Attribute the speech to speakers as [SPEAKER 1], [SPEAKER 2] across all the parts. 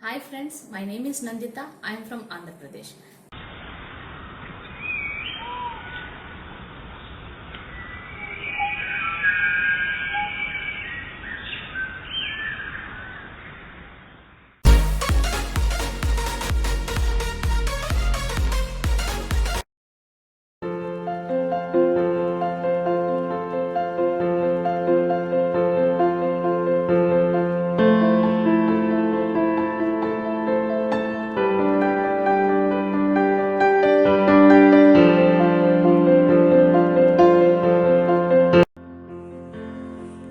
[SPEAKER 1] Hi friends, my name is Nandita. I am from Andhra Pradesh.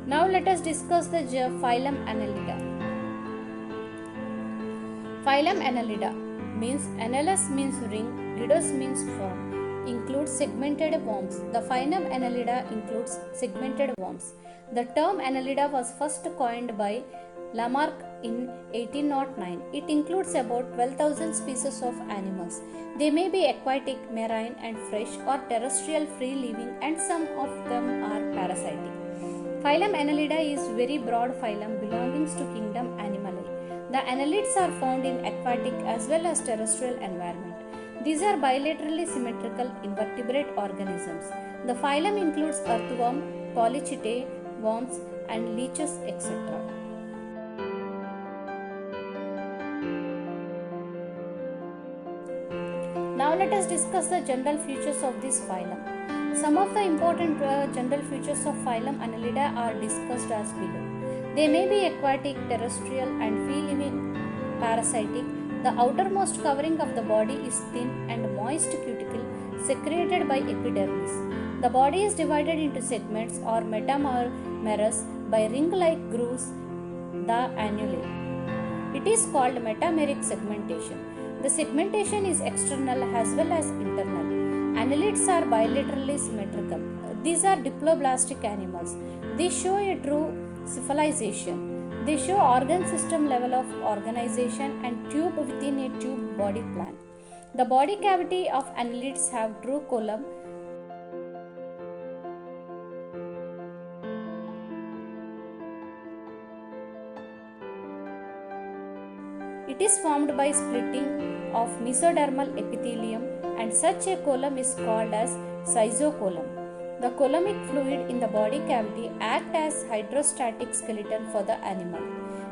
[SPEAKER 2] Now let us discuss the phylum Annelida. Phylum Annelida means annelus means ring, didos means form, includes segmented worms. The phylum Annelida includes segmented worms. The term Annelida was first coined by Lamarck in 1809. It includes about 12,000 species of animals. They may be aquatic, marine and fresh or terrestrial free living, and some of them are parasitic. Phylum Annelida is very broad phylum belonging to kingdom Animalae. The annelids are found in aquatic as well as terrestrial environment. These are bilaterally symmetrical invertebrate organisms. The phylum includes earthworm, polychaetae, worms and leeches, etc. Now let us discuss the general features of this phylum. Some of the important general features of phylum Annelida are discussed as below. They may be aquatic, terrestrial and free-living, parasitic. The outermost covering of the body is thin and moist cuticle secreted by epidermis. The body is divided into segments or metameres by ring-like grooves, the annulae. It is called metameric segmentation. The segmentation is external as well as internal. Annelids are bilaterally symmetrical. These are diploblastic animals. They show a true cephalization. They show organ system level of organization and tube within a tube body plan. The body cavity of annelids have true column. It is formed by splitting of mesodermal epithelium, and such a column is called as schizocolumn. The coulombic fluid in the body cavity acts as hydrostatic skeleton for the animal.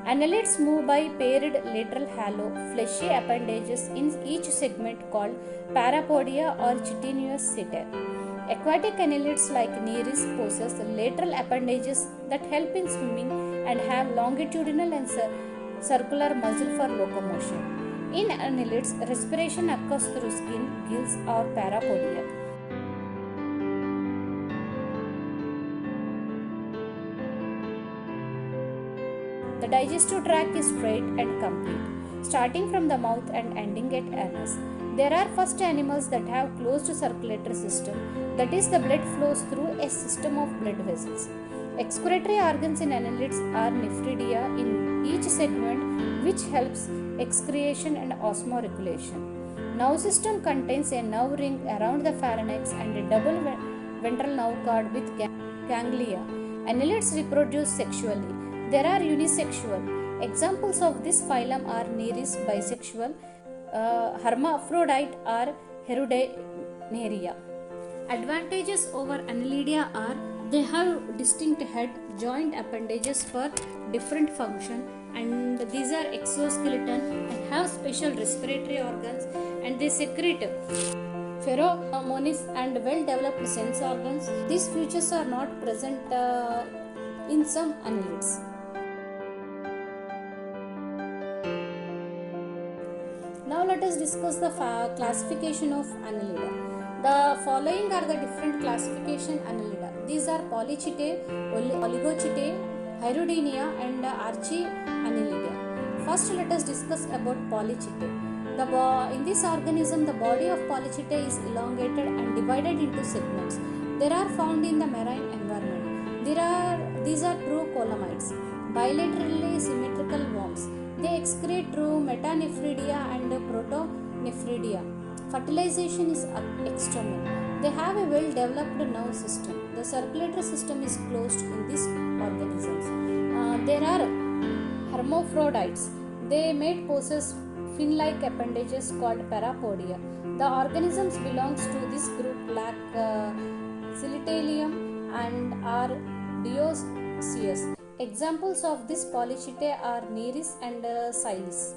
[SPEAKER 2] Annelids move by paired lateral halo fleshy appendages in each segment called parapodia or chitinous setae. Aquatic annelids like Nereis possess lateral appendages that help in swimming and have longitudinal and circular muscle for locomotion. In annelids, respiration occurs through skin, gills or parapodia. The digestive tract is straight and complete, starting from the mouth and ending at anus. There are first animals that have closed circulatory system, that is, the blood flows through a system of blood vessels. Excretory organs in annelids are nephridia in each segment, which helps excretion and osmoregulation. Nerve system contains a nerve ring around the pharynx and a double ventral nerve cord with ganglia. Annelids reproduce sexually. There are unisexual. Examples of this phylum are Nereis bisexual, hermaphrodite or Herudenaria. Advantages over Annelida are they have distinct head, joint appendages for different function, and these are exoskeleton and have special respiratory organs, and they secrete pheromones and well-developed sense organs. These features are not present in some annelids. Now let us discuss the classification of Annelida. The following are the different classification Annelida. These are Polychaetae, Oligochaetae, Hirudinea and Archaeannelida. First let us discuss about Polychaetae. In this organism, the body of Polychaetae is elongated and divided into segments. They are found in the marine environment. These are true coulombites, bilaterally symmetrical worms. They excrete through metanephridia and protonephridia. Fertilization is external. They have a well-developed nerve system. The circulatory system is closed in these organisms. There are hermaphrodites. They may possess fin-like appendages called parapodia. The organisms belongs to this group lack ciliterium and are dioecious. Examples of this polychaetae are Nereis and Silis.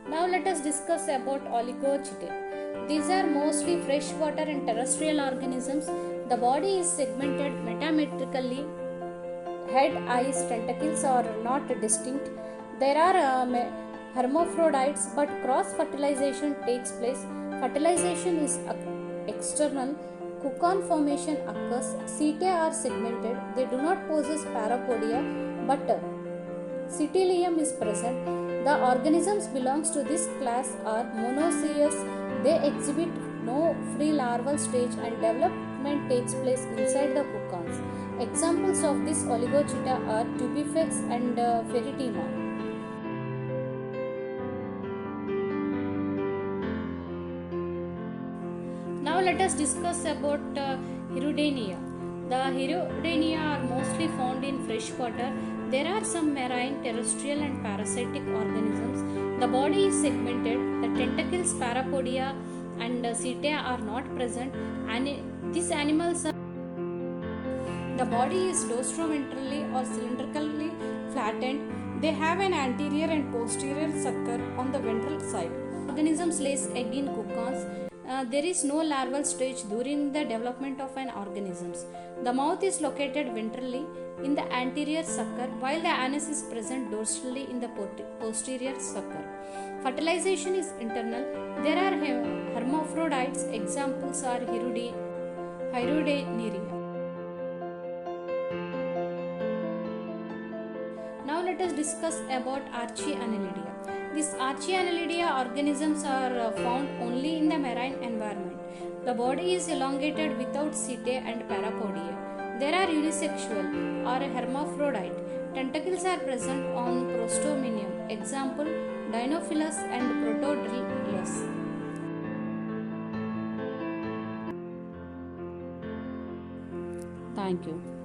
[SPEAKER 2] Now let us discuss about oligochaetae. These are mostly freshwater and terrestrial organisms. The body is segmented metametrically. Head, eyes, tentacles are not distinct. There are hermaphrodites, but cross-fertilization takes place. Fertilization is external. Cocoon formation occurs. Setae are segmented. They do not possess parapodia, but ciliterium is present. The organisms belongs to this class are monoecious. They exhibit no free larval stage and development takes place inside the cocoons. Examples of this oligochaeta are Tubifex and Ferritima. Now let us discuss about Hirudinea. The Hirudinea are mostly found in fresh water. There are some marine, terrestrial and parasitic organisms. The body is segmented. The tentacles, parapodia and setae are not present. And these animals are the body is dorsoventrally or cylindrically flattened. They have an anterior and posterior sucker on the ventral side. Organisms lays egg in cocoons. There is no larval stage during the development of an organism. The mouth is located ventrally in the anterior sucker while the anus is present dorsally in the posterior sucker. Fertilization is internal. There are hermaphrodites. Examples are Hirudinea. Now let us discuss about Archaeannelidia. These Archaeannelidia organisms are found only in the marine environment. The body is elongated without setae and parapodia. They are unisexual or hermaphrodite. Tentacles are present on Prostominium. Example, Dinophilus and Protodrillus. Thank you.